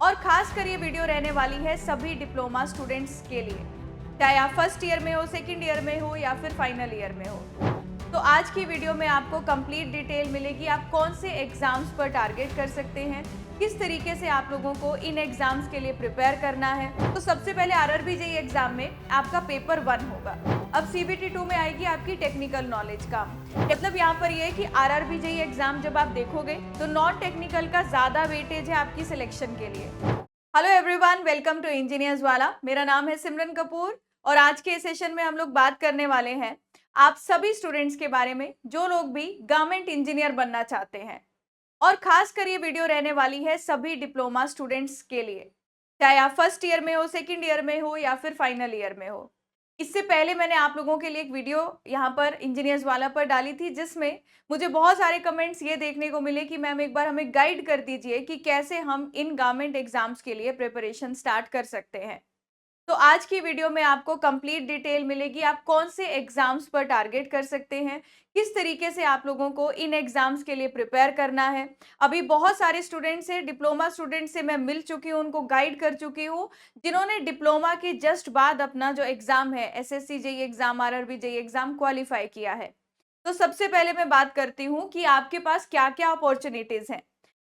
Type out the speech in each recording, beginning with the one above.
और खास कर ये वीडियो रहने वाली है सभी डिप्लोमा स्टूडेंट्स के लिए, चाहे आप फर्स्ट ईयर में हो, सेकंड ईयर में हो या फिर फाइनल ईयर में हो। तो आज की वीडियो में आपको कंप्लीट डिटेल मिलेगी, आप कौन से एग्जाम्स पर टारगेट कर सकते हैं, किस तरीके से आप लोगों को इन एग्जाम्स के लिए प्रिपेयर करना है। तो सबसे पहले आरआरबी जेईई एग्जाम में आपका पेपर 1 होगा। अब सीबीटी 2 में आएगी आपकी टेक्निकल नॉलेज का। मतलब यहाँ पर ये है कि आरआरबी जेईई एग्जाम जब आप देखोगे तो नॉन टेक्निकल का ज्यादा वेटेज है आपकी सिलेक्शन के लिए। Hello everyone, welcome to engineers Wala. मेरा नाम है सिमरन कपूर और आज के सेशन में हम लोग बात करने वाले हैं आप सभी स्टूडेंट्स के बारे में जो लोग भी गवर्नमेंट इंजीनियर बनना चाहते हैं। और खास कर ये वीडियो रहने वाली है सभी डिप्लोमा स्टूडेंट्स के लिए, चाहे आप फर्स्ट ईयर में हो, सेकंड ईयर में हो या फिर फाइनल ईयर में हो। इससे पहले मैंने आप लोगों के लिए एक वीडियो यहाँ पर इंजीनियर्स वाला पर डाली थी, जिसमें मुझे बहुत सारे कमेंट्स ये देखने को मिले कि मैम एक बार हमें गाइड कर दीजिए कि कैसे हम इन गवर्नमेंट एग्जाम्स के लिए प्रिपरेशन स्टार्ट कर सकते हैं। तो आज की वीडियो में आपको कंप्लीट डिटेल मिलेगी, आप कौन से एग्जाम्स पर टारगेट कर सकते हैं, किस तरीके से आप लोगों को इन एग्जाम्स के लिए प्रिपेयर करना है। अभी बहुत सारे स्टूडेंट्स से, डिप्लोमा स्टूडेंट से मैं मिल चुकी हूँ, उनको गाइड कर चुकी हूँ, जिन्होंने डिप्लोमा के जस्ट बाद अपना जो एग्जाम है, SSC JEE exam, RRB JEE exam qualify किया है। तो सबसे पहले मैं बात करती हूँ कि आपके पास क्या क्या अपॉर्चुनिटीज हैं।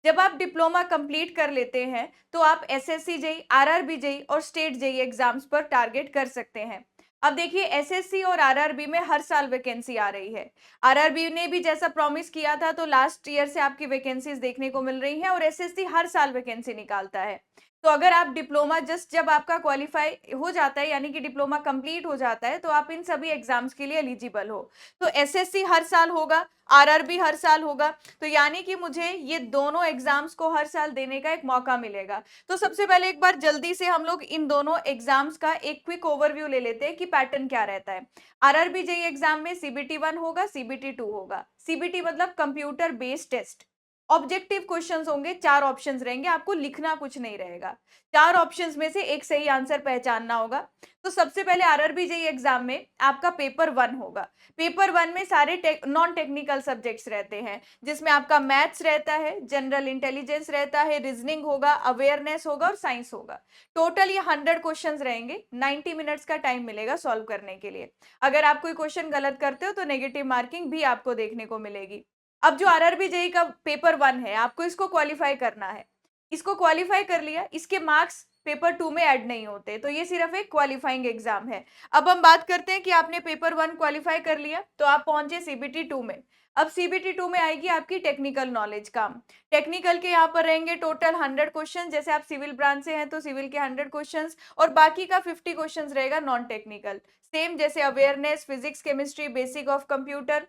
जब आप डिप्लोमा कंप्लीट कर लेते हैं तो आप एसएससी जेईई, आरआरबी जेईई और स्टेट जेईई एग्जाम्स पर टारगेट कर सकते हैं। अब देखिए, एसएससी और आरआरबी में हर साल वैकेंसी आ रही है। आरआरबी ने भी जैसा प्रॉमिस किया था तो लास्ट ईयर से आपकी वैकेंसीज देखने को मिल रही हैं और एसएससी हर साल वैकेंसी निकालता है। तो अगर आप डिप्लोमा जस्ट जब आपका क्वालिफाई हो जाता है, यानी कि डिप्लोमा कंप्लीट हो जाता है, तो आप इन सभी एग्जाम्स के लिए एलिजिबल हो। तो एसएससी हर साल होगा, आरआरबी हर साल होगा, तो यानी कि मुझे ये दोनों एग्जाम्स को हर साल देने का एक मौका मिलेगा। तो सबसे पहले एक बार जल्दी से हम लोग इन दोनों एग्जाम्स का एक क्विक ओवरव्यू ले लेते हैं कि पैटर्न क्या रहता है। आरआरबी जेईई एग्जाम में सीबीटी 1 होगा, सीबीटी 2 होगा। सीबीटी मतलब computer based test. Objective questions होंगे, 4 ऑप्शंस रहेंगे, आपको लिखना कुछ नहीं रहेगा। 4 ऑप्शंस में से एक सही आंसर पहचानना होगा। तो सबसे पहले आरआरबी जेईई एग्जाम में आपका पेपर 1 होगा। पेपर 1 में सारे नॉन टेक्निकल सब्जेक्ट्स रहते हैं, जिसमें आपका मैथ्स रहता है, जनरल इंटेलिजेंस रहता है, रीजनिंग होगा, अवेयरनेस होगा और साइंस होगा। टोटल ये 100 क्वेश्चंस रहेंगे, 90 मिनट्स का टाइम मिलेगा सॉल्व करने के लिए। अगर आप कोई क्वेश्चन गलत करते हो तो नेगेटिव मार्किंग भी आपको देखने को मिलेगी। अब जो आरआरबी जेईई का पेपर 1 है, आपको इसको क्वालिफाई करना है। इसको क्वालिफाई कर लिया, इसके मार्क्स पेपर 2 में ऐड नहीं होते, तो ये सिर्फ एक क्वालिफाइंग एग्जाम है। अब हम बात करते हैं कि आपने पेपर 1 क्वालिफाई कर लिया तो आप पहुंचे सीबीटी 2 में। अब सीबीटी 2 में आएगी आपकी टेक्निकल नॉलेज का। टेक्निकल के यहाँ पर रहेंगे टोटल 100 क्वेश्चन, जैसे आप सिविल ब्रांच से हैं तो सिविल के 100 क्वेश्चन और बाकी का 50 क्वेश्चन रहेगा नॉन टेक्निकल। सेम जैसे awareness, physics, chemistry, basic of computer.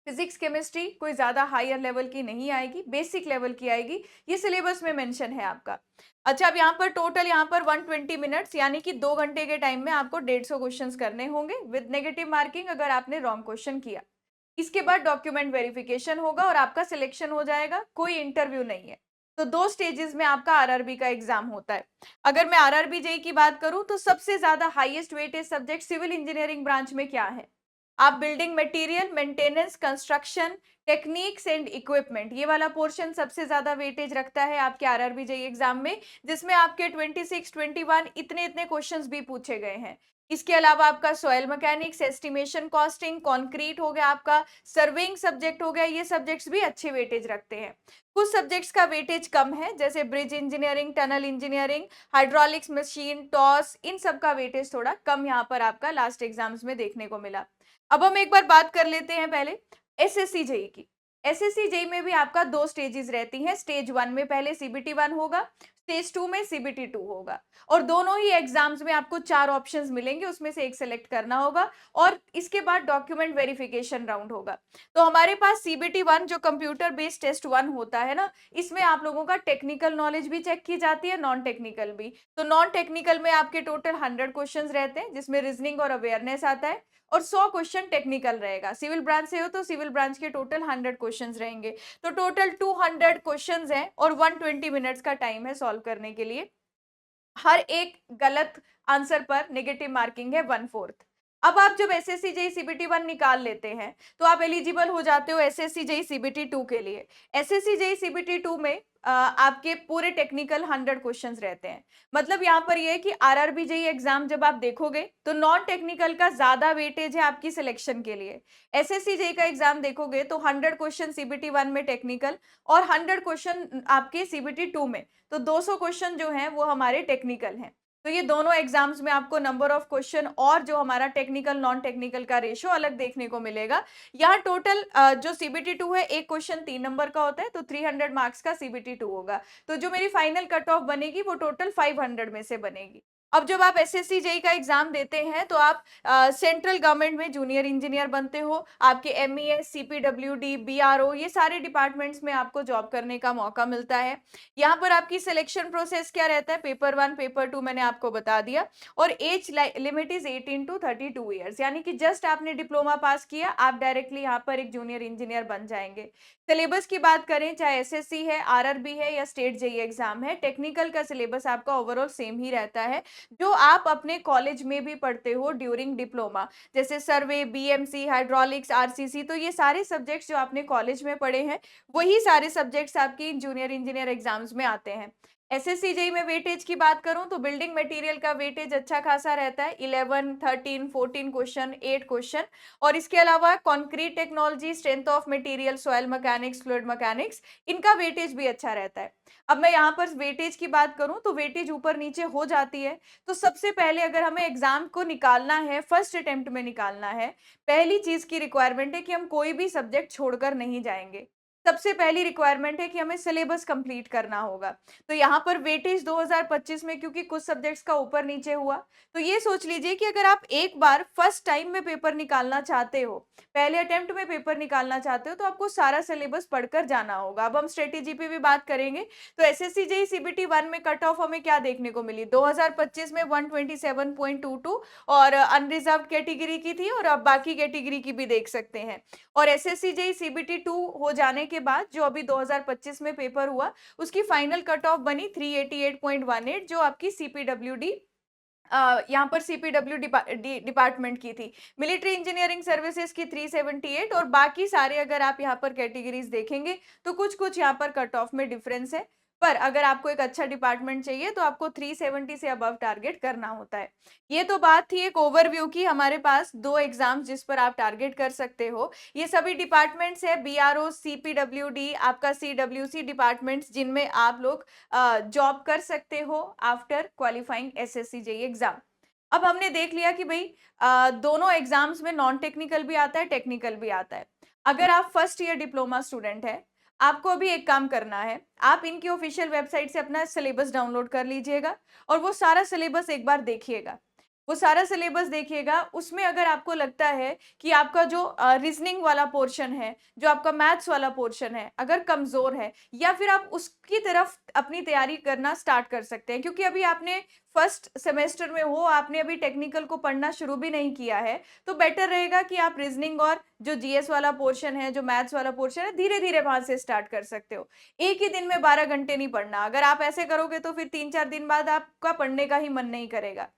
Physics chemistry कोई ज्यादा हायर लेवल की नहीं आएगी, बेसिक लेवल की आएगी, ये सिलेबस में मेंशन है आपका। अच्छा, अब यहाँ पर टोटल यहाँ पर 120 मिनट्स यानी कि 2 घंटे के टाइम में आपको 150 क्वेश्चंस करने होंगे विद नेगेटिव मार्किंग अगर आपने रॉन्ग क्वेश्चन किया। इसके बाद डॉक्यूमेंट वेरिफिकेशन होगा और आपका सिलेक्शन हो जाएगा, कोई इंटरव्यू नहीं है। तो 2 स्टेजेस में आपका आरआरबी का एग्जाम होता है। अगर मैं आरआरबी जेईई की बात करूं तो सबसे ज्यादा highest weightage subject civil engineering branch में क्या है? आप building material, maintenance, construction, techniques and equipment, ये वाला पोर्शन सबसे ज्यादा वेटेज रखता है आपके आरआरबी जेईई एग्जाम में, जिसमें आपके 26, 21 इतने इतने क्वेश्चंस भी पूछे गए हैं। इसके अलावा आपका soil mechanics, estimation, costing, concrete हो गया, आपका सर्वेइंग सब्जेक्ट हो गया, ये सब्जेक्ट्स भी अच्छे वेटेज रखते हैं। कुछ सब्जेक्ट्स का वेटेज कम है, जैसे bridge engineering, tunnel engineering, hydraulics, machine, टॉस, इन सब का वेटेज थोड़ा कम यहाँ पर आपका लास्ट एग्जाम्स में देखने को मिला। अब हम एक बार बात कर लेते हैं पहले एसएससी जेईई की। एसएससी जेईई में भी आपका 2 स्टेजेस रहती हैं। स्टेज 1 में पहले सीबीटी 1 होगा, स्टेज 2 में सीबीटी 2 होगा और दोनों ही एग्जाम्स में आपको 4 ऑप्शंस मिलेंगे, उसमें से एक सेलेक्ट करना होगा और इसके बाद डॉक्यूमेंट वेरिफिकेशन राउंड होगा। तो हमारे पास सीबीटी 1 जो कंप्यूटर बेस्ड टेस्ट 1 होता है ना, इसमें आप लोगों का टेक्निकल नॉलेज भी चेक की जाती है, नॉन टेक्निकल भी। तो नॉन टेक्निकल में आपके टोटल 100 क्वेश्चंस रहते हैं, जिसमें रीजनिंग और अवेयरनेस आता है और 100 क्वेश्चन टेक्निकल रहेगा। सिविल ब्रांच से हो तो सिविल ब्रांच के टोटल 100 क्वेश्चंस रहेंगे। तो टोटल 200 क्वेश्चंस हैं और 120 मिनट्स का टाइम है सॉल्व करने के लिए। हर एक गलत आंसर पर नेगेटिव मार्किंग है 1/4। अब आप जब एसएससी जेई सीबीटी 1 निकाल लेते हैं तो आप एलिजिबल हो जाते हो एसएससी जेई सीबीटी 2 के लिए। एसएससी जेई सीबीटी 2 में आपके पूरे टेक्निकल 100 क्वेश्चंस रहते हैं। मतलब यहाँ पर ये है कि आरआरबी जेई एग्जाम जब आप देखोगे तो नॉन टेक्निकल का ज्यादा वेटेज है आपकी सिलेक्शन के लिए। एसएससी जेई का एग्जाम देखोगे तो 100 क्वेश्चन सीबीटी 1 में टेक्निकल और 100 क्वेश्चन आपके सीबीटी 2 में, तो 200 क्वेश्चन जो हैं वो हमारे टेक्निकल हैं। तो ये दोनों एग्जाम्स में आपको नंबर ऑफ क्वेश्चन और जो हमारा टेक्निकल नॉन टेक्निकल का रेशियो अलग देखने को मिलेगा। यहाँ टोटल जो सीबीटी 2 है, एक क्वेश्चन 3 नंबर का होता है, तो 300 मार्क्स का सीबीटी 2 होगा। तो जो मेरी फाइनल कट ऑफ बनेगी वो टोटल 500 में से बनेगी। अब जब आप एसएससी जेई का एग्जाम देते हैं तो आप सेंट्रल गवर्नमेंट में जूनियर इंजीनियर बनते हो। आपके एमईएस, सीपीडब्ल्यूडी, बीआरओ, ये सारे डिपार्टमेंट्स में आपको जॉब करने का मौका मिलता है। यहाँ पर आपकी सिलेक्शन प्रोसेस क्या रहता है, पेपर 1, पेपर 2 मैंने आपको बता दिया। और age limit is 18 to 32 years, यानी कि जस्ट आपने डिप्लोमा पास किया, आप डायरेक्टली यहाँ पर एक जूनियर इंजीनियर बन जाएंगे। सिलेबस की बात करें, चाहे एसएससी है, आरआरबी है या स्टेट जेई एग्जाम है, टेक्निकल का सिलेबस आपका ओवरऑल सेम ही रहता है जो आप अपने कॉलेज में भी पढ़ते हो ड्यूरिंग डिप्लोमा। जैसे सर्वे, बीएमसी, हाइड्रोलिक्स, आरसीसी, तो ये सारे सब्जेक्ट्स जो आपने कॉलेज में पढ़े हैं वही सारे सब्जेक्ट्स आपकी जूनियर इंजीनियर एग्जाम्स में आते हैं। एसएससी जेई में वेटेज की बात करूं तो बिल्डिंग मटेरियल का वेटेज अच्छा खासा रहता है, 11, 13, 14 क्वेश्चन, 8 क्वेश्चन। और इसके अलावा concrete technology, strength of material, soil mechanics, fluid mechanics, इनका वेटेज भी अच्छा रहता है। अब मैं यहाँ पर वेटेज की बात करूं तो वेटेज ऊपर नीचे हो जाती है। तो सबसे पहले अगर हमें एग्जाम को निकालना है, फर्स्ट अटेम्प्ट में निकालना है, पहली चीज की रिक्वायरमेंट है कि हम कोई भी सब्जेक्ट छोड़कर नहीं जाएंगे। सबसे पहली रिक्वायरमेंट है कि हमें सिलेबस कंप्लीट करना होगा। तो यहाँ पर वेटेज 2025 में क्योंकि कुछ सब्जेक्ट्स का ऊपर नीचे हुआ, तो ये सोच लीजिए कि अगर आप एक बार फर्स्ट टाइम में पेपर निकालना चाहते हो, पहले अटेम्प्ट में पेपर निकालना चाहते हो, तो आपको सारा सिलेबस पढ़कर जाना होगा। अब हम स्ट्रेटेजी पे भी बात करेंगे। तो एसएससी जेई सीबीटी 1 में कट ऑफ हमें क्या देखने को मिली, 2025 में 127.22 और अनरिजर्व्ड कैटेगरी की थी, और अब बाकी कैटेगरी की भी देख सकते हैं। और एसएससी जेई सीबीटी 2 हो जाने के बाद जो अभी 2025 में पेपर हुआ, उसकी फाइनल कट ऑफ बनी 388.18, जो आपकी सीपीडब्ल्यूडी यहाँ पर सीपीडब्ल्यू डिपार्टमेंट की थी। मिलिट्री इंजीनियरिंग सर्विसेज की 378, और बाकी सारे अगर आप यहाँ पर कैटेगरीज देखेंगे तो कुछ कुछ यहाँ पर कट ऑफ में डिफरेंस है। पर अगर आपको एक अच्छा डिपार्टमेंट चाहिए तो आपको 370 से अबव टारगेट करना होता है। ये तो बात थी एक ओवरव्यू की, हमारे पास दो एग्जाम्स जिस पर आप टारगेट कर सकते हो। ये सभी डिपार्टमेंट्स है, बीआरओ, सीपीडब्ल्यूडी, आपका सीडब्ल्यूसी डिपार्टमेंट्स, जिनमें आप लोग जॉब कर सकते हो after qualifying SSC JE exam. अब हमने देख लिया कि भाई दोनों एग्जाम्स में नॉन टेक्निकल भी आता है, टेक्निकल भी आता है। अगर आप फर्स्ट ईयर डिप्लोमा स्टूडेंट है, आपको अभी एक काम करना है, आप इनकी ऑफिशियल वेबसाइट से अपना सिलेबस डाउनलोड कर लीजिएगा और वो सारा सिलेबस एक बार देखिएगा। वो सारा सिलेबस देखिएगा, उसमें अगर आपको लगता है कि आपका जो रीजनिंग वाला पोर्शन है, जो आपका मैथ्स वाला पोर्शन है, अगर कमजोर है, या फिर आप उसकी तरफ अपनी तैयारी करना स्टार्ट कर सकते हैं, क्योंकि अभी आपने फर्स्ट सेमेस्टर में हो, आपने अभी टेक्निकल को पढ़ना शुरू भी नहीं किया है, तो बेटर रहेगा कि आप रीजनिंग और जो जीएस वाला पोर्शन है, जो मैथ्स वाला पोर्शन है, धीरे धीरे वहां से स्टार्ट कर सकते हो। एक ही दिन में 12 घंटे नहीं पढ़ना। अगर आप ऐसे करोगे तो फिर 3-4 दिन बाद आपका पढ़ने का ही मन नहीं करेगा।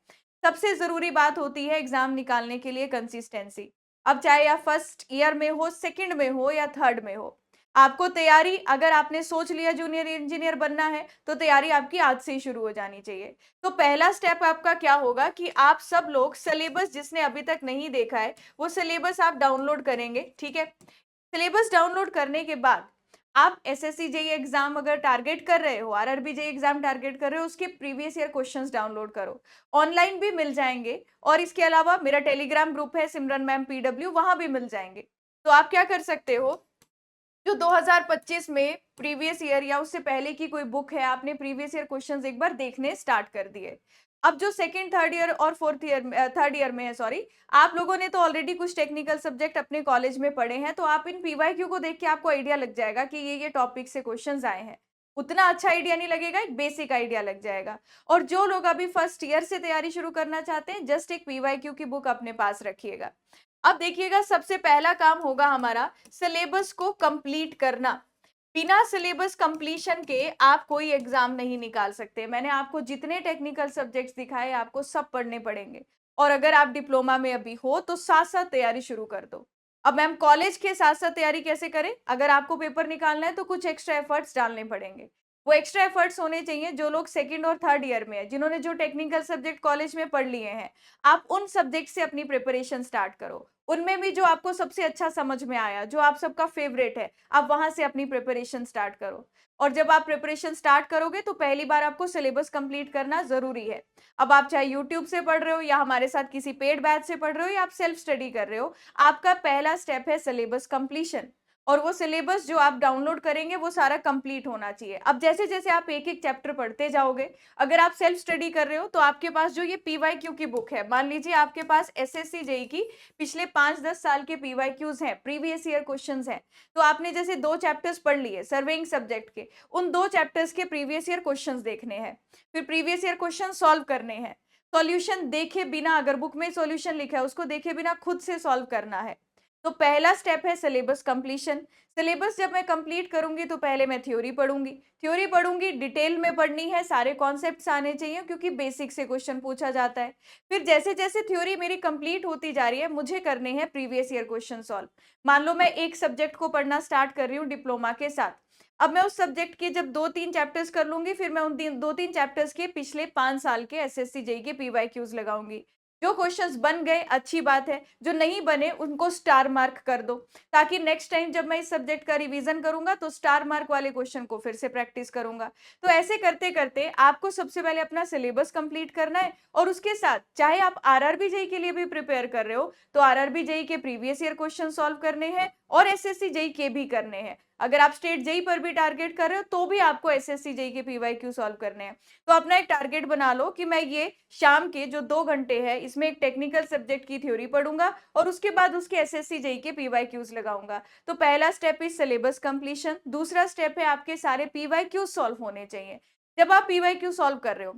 सबसे जरूरी बात होती है एग्जाम निकालने के लिए कंसिस्टेंसी। अब चाहे आप फर्स्ट ईयर में हो, सेकंड में हो या थर्ड में हो, आपको तैयारी, अगर आपने सोच लिया जूनियर इंजीनियर बनना है, तो तैयारी आपकी आज से ही शुरू हो जानी चाहिए। तो पहला स्टेप आपका क्या होगा कि आप सब लोग सिलेबस, जिसने अभी तक नहीं देखा है, वो सिलेबस आप डाउनलोड करेंगे, ठीक है। सिलेबस डाउनलोड करने के बाद आप एसएससी जेई एग्जाम अगर टारगेट कर रहे हो, आरआरबी जेई एग्जाम टारगेट कर रहे हो, उसके प्रीवियस ईयर क्वेश्चंस डाउनलोड करो। ऑनलाइन भी मिल जाएंगे, और इसके अलावा मेरा टेलीग्राम ग्रुप है सिमरन मैम पीडब्ल्यू, वहां भी मिल जाएंगे। तो आप क्या कर सकते हो, जो 2025 में प्रीवियस ईयर या उससे पहले की कोई बुक है, आपने प्रीवियस ईयर क्वेश्चंस एक बार देखने स्टार्ट कर दिए। अब जो सेकंड, थर्ड ईयर और फोर्थ ईयर, थर्ड ईयर में है, सॉरी, आप लोगों ने तो ऑलरेडी कुछ टेक्निकल सब्जेक्ट अपने कॉलेज में पढ़े हैं, तो आप इन पीवाईक्यू को देख के आपको आइडिया लग जाएगा कि ये टॉपिक से क्वेश्चंस आए हैं। उतना अच्छा आइडिया नहीं लगेगा, एक बेसिक आइडिया लग जाएगा। और जो लोग अभी फर्स्ट ईयर से तैयारी शुरू करना चाहते हैं, जस्ट एक पीवाईक्यू की बुक अपने पास रखिएगा। अब देखिएगा, सबसे पहला काम होगा हमारा सिलेबस को कंप्लीट करना। बिना सिलेबस कंप्लीशन के आप कोई एग्जाम नहीं निकाल सकते। मैंने आपको जितने टेक्निकल सब्जेक्ट्स दिखाए, आपको सब पढ़ने पड़ेंगे। और अगर आप डिप्लोमा में अभी हो तो साथ साथ तैयारी शुरू कर दो। अब मैम कॉलेज के साथ साथ तैयारी कैसे करें? अगर आपको पेपर निकालना है तो कुछ एक्स्ट्रा एफर्ट्स डालने पड़ेंगे। वो एक्स्ट्रा एफर्ट्स होने चाहिए जो लोग सेकंड और थर्ड ईयर में है, जिन्होंने जो टेक्निकल सब्जेक्ट कॉलेज में पढ़ लिए हैं। आप उन सब्जेक्ट से अपनी प्रिपरेशन स्टार्ट करो। उनमें भी जो आपको सबसे अच्छा समझ में आया, जो आप सबका फेवरेट है, आप वहां से अपनी प्रिपरेशन स्टार्ट करो। और जब आप प्रिपरेशन स्टार्ट करोगे तो पहली बार आपको सिलेबस कंप्लीट करना जरूरी है। अब आप चाहे यूट्यूब से पढ़ रहे हो या हमारे साथ किसी पेड बैच से पढ़ रहे हो या आप सेल्फ स्टडी कर रहे हो, आपका पहला स्टेप है सिलेबस कंप्लीशन। और वो सिलेबस जो आप डाउनलोड करेंगे वो सारा कंप्लीट होना चाहिए। अब जैसे जैसे आप एक एक चैप्टर पढ़ते जाओगे, अगर आप सेल्फ स्टडी कर रहे हो तो आपके पास जो ये पीवाईक्यू की बुक है, मान लीजिए आपके पास एसएससी जेई की पिछले 5-10 साल के पीवाईक्यूज हैं, प्रीवियस ईयर क्वेश्चंस हैं। तो आपने जैसे 2 चैप्टर्स पढ़ लिए सर्वेइंग सब्जेक्ट के, उन 2 चैप्टर्स के प्रीवियस ईयर क्वेश्चंस देखने हैं, फिर प्रीवियस ईयर क्वेश्चन सॉल्व करने हैं। सॉल्यूशन देखे बिना, अगर बुक में सॉल्यूशन लिखा है उसको देखे बिना खुद से सॉल्व करना है। तो पहला स्टेप है सिलेबस कंप्लीशन। सिलेबस जब मैं कंप्लीट करूंगी तो पहले मैं थ्योरी पढ़ूंगी, डिटेल में पढ़नी है, सारे कॉन्सेप्ट्स आने चाहिए क्योंकि बेसिक से क्वेश्चन पूछा जाता है। फिर जैसे जैसे थ्योरी मेरी कंप्लीट होती जा रही है, मुझे करने हैं प्रीवियस ईयर क्वेश्चन सॉल्व। मान लो मैं एक सब्जेक्ट को पढ़ना स्टार्ट कर रही हूँ डिप्लोमा के साथ। अब मैं उस सब्जेक्ट के जब 2-3 चैप्टर्स कर लूंगी, फिर मैं उन 2-3 चैप्टर्स के पिछले 5 साल के एसएससी जेई के पीवाईक्यूज लगाऊंगी। जो क्वेश्चंस बन गए अच्छी बात है, जो नहीं बने उनको स्टार मार्क कर दो, ताकि नेक्स्ट टाइम जब मैं इस सब्जेक्ट का रिवीजन करूंगा तो स्टार मार्क वाले क्वेश्चन को फिर से प्रैक्टिस करूंगा। तो ऐसे करते करते आपको सबसे पहले अपना सिलेबस कंप्लीट करना है, और उसके साथ चाहे आप आरआरबी जेई के लिए भी प्रिपेयर कर रहे हो तो आरआरबी जेई के प्रीवियस ईयर क्वेश्चन सॉल्व करने हैं और एसएससी जेई के भी करने हैं। अगर आप स्टेट जेई पर भी टारगेट कर रहे हो तो भी आपको एसएससी जेई के पीवाईक्यू सॉल्व करने हैं। तो अपना एक टारगेट बना लो कि मैं ये शाम के जो 2 घंटे है इसमें एक टेक्निकल सब्जेक्ट की थ्योरी पढ़ूंगा और उसके बाद उसके एसएससी जेई के पीवाईक्यूज लगाऊंगा। तो पहला स्टेप इज सिलेबस कंप्लीशन। दूसरा स्टेप है आपके सारे पीवाईक्यू सॉल्व होने चाहिए। जब आप पीवाईक्यू सॉल्व कर रहे हो,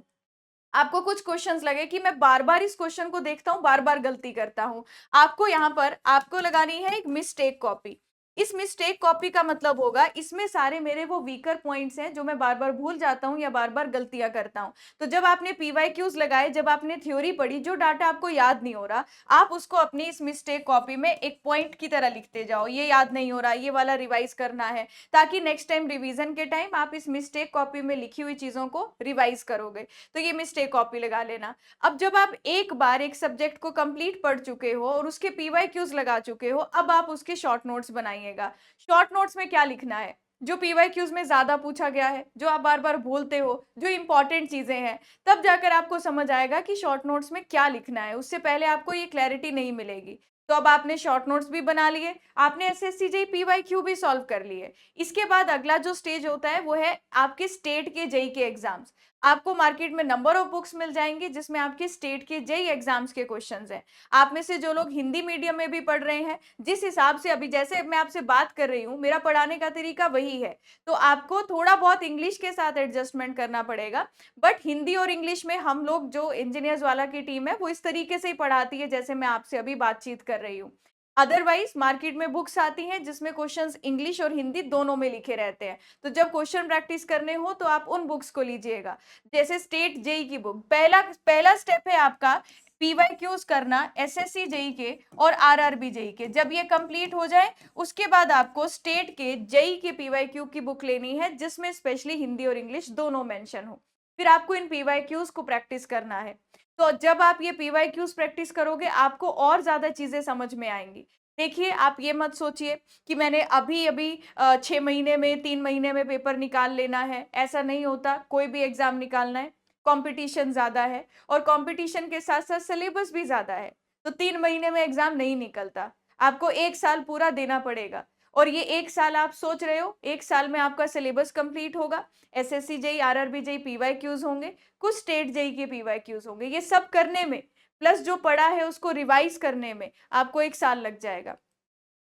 आपको कुछ क्वेश्चंस लगे कि मैं बार बार इस क्वेश्चन को देखता हूं, बार बार गलती करता हूं, आपको यहां पर आपको लगानी है एक मिस्टेक कॉपी। इस मिस्टेक कॉपी का मतलब होगा इसमें सारे मेरे वो वीकर पॉइंट्स हैं जो मैं बार बार भूल जाता हूं या बार बार गलतियां करता हूं। तो जब आपने पीवाईक्यूज लगाए, जब आपने थ्योरी पढ़ी, जो डाटा आपको याद नहीं हो रहा, आप उसको अपनी इस मिस्टेक कॉपी में एक पॉइंट की तरह लिखते जाओ, ये याद नहीं हो रहा, ये वाला रिवाइज करना है, ताकि नेक्स्ट टाइम रिवीजन के टाइम आप इस मिस्टेक कॉपी में लिखी हुई चीजों को रिवाइज करोगे। तो ये मिस्टेक कॉपी लगा लेना। अब जब आप एक बार एक सब्जेक्ट को कंप्लीट पढ़ चुके हो और उसके पीवाईक्यूज लगा चुके हो, अब आप उसके शॉर्ट नोट्स बनाइएगा। शॉर्ट नोट्स में क्या लिखना है? जो पीवाईक्यूज में ज्यादा पूछा गया है, जो आप बार बार भूलते हो, जो इंपॉर्टेंट चीजें हैं, तब जाकर आपको समझ आएगा कि शॉर्ट नोट्स में क्या लिखना है। उससे पहले आपको ये क्लैरिटी नहीं मिलेगी। तो अब आपने शॉर्ट नोट्स भी बना लिए, आपने एसएससी जेई पीवाईक्यू भी सॉल्व कर लिए। इसके बाद अगला जो स्टेज होता है वो है आपके स्टेट के जेई के एग्जाम्स। आपको मार्केट में नंबर ऑफ बुक्स मिल जाएंगे जिसमें आपके स्टेट के जेई एग्जाम्स के क्वेश्चंस हैं। आप में से जो लोग हिंदी मीडियम में भी पढ़ रहे हैं, जिस हिसाब से अभी जैसे मैं आपसे बात कर रही हूँ, मेरा पढ़ाने का तरीका वही है, तो आपको थोड़ा बहुत इंग्लिश के साथ एडजस्टमेंट करना पड़ेगा। बट हिंदी और इंग्लिश में हम लोग जो इंजीनियर्स वाला की टीम है वो इस तरीके से ही पढ़ाती है जैसे मैं आपसे अभी बातचीत कर रही हूँ। अदरवाइज मार्केट में बुक्स आती हैं जिसमें क्वेश्चंस इंग्लिश और हिंदी दोनों में लिखे रहते हैं। तो जब क्वेश्चन प्रैक्टिस करने हो तो आप उन बुक्स को लीजिएगा। जैसे स्टेट जेई की बुक, पहला पहला स्टेप है आपका पीवाईक्यूज करना एसएससी जेई के और आरआरबी जेई के। जब ये कंप्लीट हो जाए उसके बाद आपको स्टेट के जेई के पीवाईक्यू की बुक लेनी है जिसमें स्पेशली हिंदी और इंग्लिश दोनों मेंशन हो। फिर आपको इन पीवाईक्यूज को प्रैक्टिस करना है। तो जब आप ये पीवाईक्यूज प्रैक्टिस करोगे आपको और ज्यादा चीजें समझ में आएंगी। देखिए, आप ये मत सोचिए कि मैंने अभी अभी 6 महीने में 3 महीने में पेपर निकाल लेना है, ऐसा नहीं होता। कोई भी एग्जाम निकालना है, कंपटीशन ज्यादा है और कंपटीशन के साथ साथ सिलेबस भी ज्यादा है। तो 3 महीने में एग्जाम नहीं निकलता, आपको 1 साल पूरा देना पड़ेगा। और ये 1 साल आप सोच रहे हो, 1 साल में आपका सिलेबस कंप्लीट होगा, SSC JE RRB JE PYQs होंगे, कुछ स्टेट जेई के पीवाईक्यूज होंगे। ये सब करने में प्लस जो पढ़ा है उसको रिवाइज करने में आपको 1 साल लग जाएगा।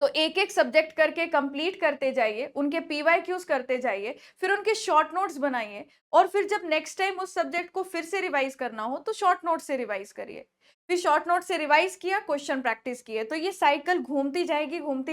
तो एक एक सब्जेक्ट करके कंप्लीट करते जाइए, उनके पीवाईक्यूज करते जाइए, फिर उनके शॉर्ट नोट्स बनाइए और फिर जब नेक्स्ट टाइम उस सब्जेक्ट को फिर से रिवाइज करना हो तो शॉर्ट नोट से रिवाइज करिए। फिर शॉर्ट नोट से रिवाइज किया, क्वेश्चन प्रैक्टिस किए, तो ये साइकिल घूमती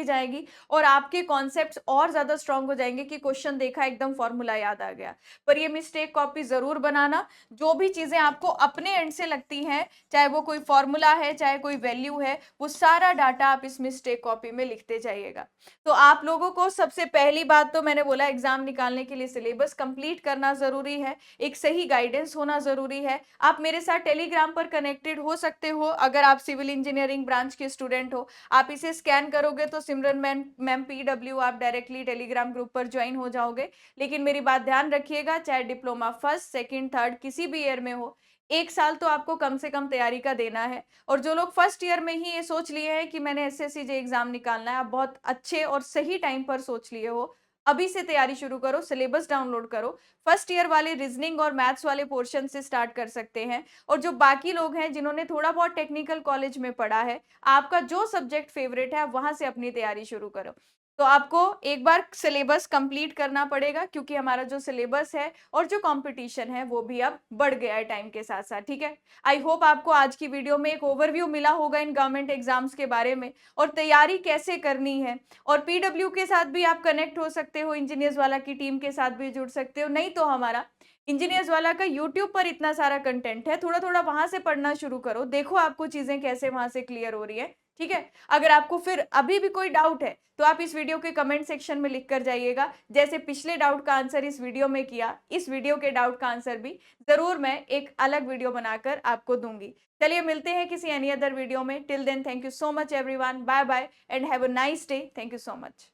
जाएगी और आपके कॉन्सेप्ट्स और ज्यादा स्ट्रांग हो जाएंगे कि क्वेश्चन देखा एकदम फॉर्मूला याद आ गया। पर ये मिस्टेक कॉपी जरूर बनाना। जो भी चीजें आपको अपने एंड से लगती हैं, चाहे वो कोई फॉर्मूला है चाहे कोई वैल्यू है, वो सारा डाटा आप इस मिस्टेक कॉपी में लिखते जाइएगा। तो आप लोगों को सबसे पहली बात तो मैंने बोला, एग्जाम निकालने के लिए सिलेबस कंप्लीट करना जरूरी है, एक सही गाइडेंस होना जरूरी है। आप मेरे साथ टेलीग्राम पर कनेक्टेड हो सकते हो अगर आप सिविल इंजीनियरिंग ब्रांच के स्टूडेंट हो। आप इसे स्कैन करोगे तो सिमरन मैम PW, आप डायरेक्टली टेलीग्राम ग्रुप पर ज्वाइन हो जाओगे। लेकिन मेरी बात ध्यान रखिएगा, चाहे डिप्लोमा फर्स्ट सेकंड थर्ड किसी भी ईयर में हो, 1 साल तो आपको कम से कम तैयारी का देना है। और जो लोग फर्स्ट ईयर में ही ये सोच लिए हैं कि मैंने SSC जे एग्जाम निकालना है, आप बहुत अच्छे और सही टाइम पर सोच लिए हो। अभी से तैयारी शुरू करो, सिलेबस डाउनलोड करो। फर्स्ट ईयर वाले रीजनिंग और मैथ्स वाले पोर्शन से स्टार्ट कर सकते हैं। और जो बाकी लोग हैं जिन्होंने थोड़ा बहुत टेक्निकल कॉलेज में पढ़ा है, आपका जो सब्जेक्ट फेवरेट है वहां से अपनी तैयारी शुरू करो। तो आपको एक बार सिलेबस कंप्लीट करना पड़ेगा, क्योंकि हमारा जो सिलेबस है और जो कंपटीशन है वो भी अब बढ़ गया है टाइम के साथ साथ। ठीक है, आई होप आपको आज की वीडियो में एक ओवरव्यू मिला होगा इन गवर्नमेंट एग्जाम्स के बारे में और तैयारी कैसे करनी है। और PW के साथ भी आप कनेक्ट हो सकते हो, इंजीनियर्स वाला की टीम के साथ भी जुड़ सकते हो। नहीं तो हमारा इंजीनियर्स वाला का यूट्यूब पर इतना सारा कंटेंट है, थोड़ा थोड़ा वहां से पढ़ना शुरू करो, देखो आपको चीजें कैसे वहां से क्लियर हो रही है। ठीक है, अगर आपको फिर अभी भी कोई डाउट है तो आप इस वीडियो के कमेंट सेक्शन में लिख कर जाइएगा। जैसे पिछले डाउट का आंसर इस वीडियो में किया, इस वीडियो के डाउट का आंसर भी जरूर मैं एक अलग वीडियो बनाकर आपको दूंगी। चलिए मिलते हैं किसी एनी अदर वीडियो में। Till then, thank you so much everyone, bye bye and have a nice day. Thank you so much.